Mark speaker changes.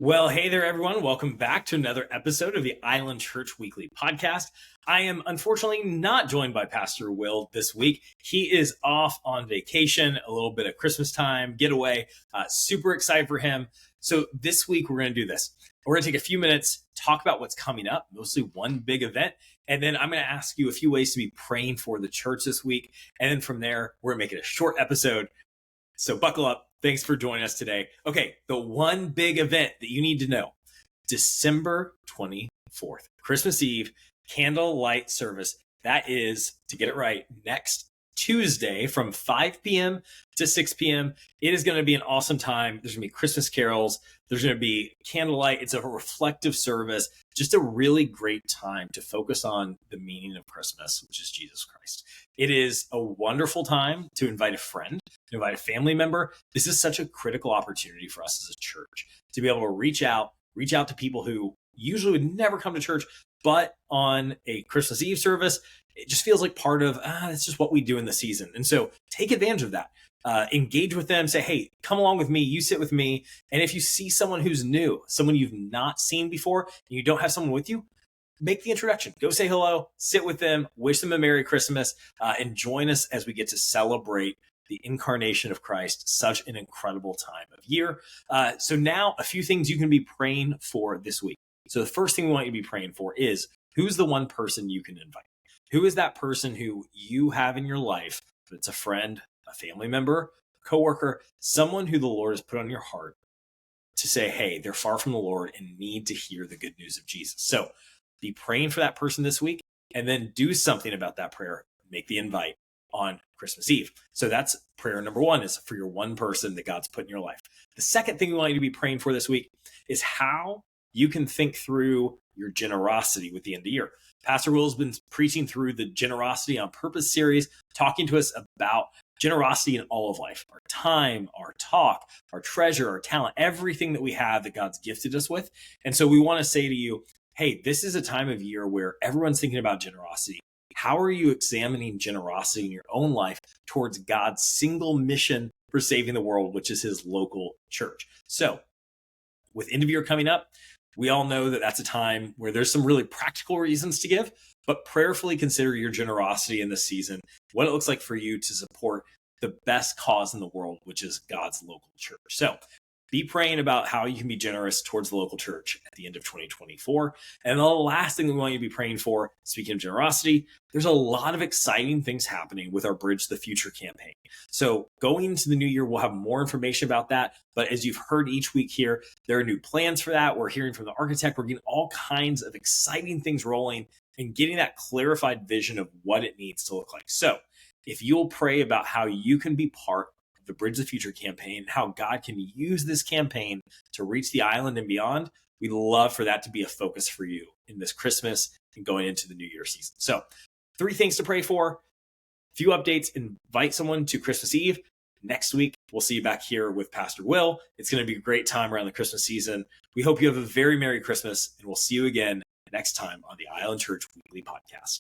Speaker 1: Well, hey there, everyone. Welcome back to another episode of the Island Church Weekly Podcast. I am unfortunately not joined by Pastor Will this week. He is off on vacation, a little bit of Christmas time, getaway. Super excited for him. So this week, we're going to do this. We're going to take a few minutes, talk about what's coming up, mostly one big event. And then I'm going to ask you a few ways to be praying for the church this week. And then from there, we're going to make it a short episode. So buckle up. Thanks for joining us today. Okay, the one big event that you need to know, December 24th, Christmas Eve, candlelight service. That is, to get it right, next Tuesday from 5 p.m. to 6 p.m. It is going to be an awesome time. There's going to be Christmas carols. There's going to be candlelight. It's a reflective service, just a really great time to focus on the meaning of Christmas, which is Jesus Christ. It is a wonderful time to invite a friend, to invite a family member. This is such a critical opportunity for us as a church to be able to reach out to people who usually would never come to church, but on a Christmas Eve service, it just feels like part of, it's just what we do in the season. And so take advantage of that. Engage with them, say, hey, come along with me, you sit with me. And if you see someone who's new, someone you've not seen before, and you don't have someone with you, make the introduction, go say hello, sit with them, wish them a Merry Christmas, and join us as we get to celebrate the incarnation of Christ, such an incredible time of year. So now a few things you can be praying for this week. So the first thing we want you to be praying for is, who's the one person you can invite? Who is that person who you have in your life? If it's a friend, a family member, a coworker, someone who the Lord has put on your heart to say, hey, they're far from the Lord and need to hear the good news of Jesus. So be praying for that person this week and then do something about that prayer. Make the invite on Christmas Eve. So that's prayer number one, is for your one person that God's put in your life. The second thing we want you to be praying for this week is how you can think through your generosity with the end of the year. Pastor Will has been preaching through the Generosity on Purpose series, talking to us about generosity in all of life, our time, our talk, our treasure, our talent, everything that we have that God's gifted us with. And so we want to say to you, hey, this is a time of year where everyone's thinking about generosity. How are you examining generosity in your own life towards God's single mission for saving the world, which is his local church? So with end of year coming up, we all know that that's a time where there's some really practical reasons to give, but prayerfully consider your generosity in this season, what it looks like for you to support the best cause in the world, which is God's local church. So be praying about how you can be generous towards the local church at the end of 2024. And the last thing we want you to be praying for, speaking of generosity, there's a lot of exciting things happening with our Bridge the Future campaign. So going into the new year, we'll have more information about that. But as you've heard each week here, there are new plans for that. We're hearing from the architect. We're getting all kinds of exciting things rolling and getting that clarified vision of what it needs to look like. So if you'll pray about how you can be part of the Bridge the Future campaign, how God can use this campaign to reach the island and beyond, we'd love for that to be a focus for you in this Christmas and going into the New Year season. So 3 things to pray for, few updates, invite someone to Christmas Eve. Next week, we'll see you back here with Pastor Will. It's going to be a great time around the Christmas season. We hope you have a very Merry Christmas, and we'll see you again next time on the Island Church Weekly Podcast.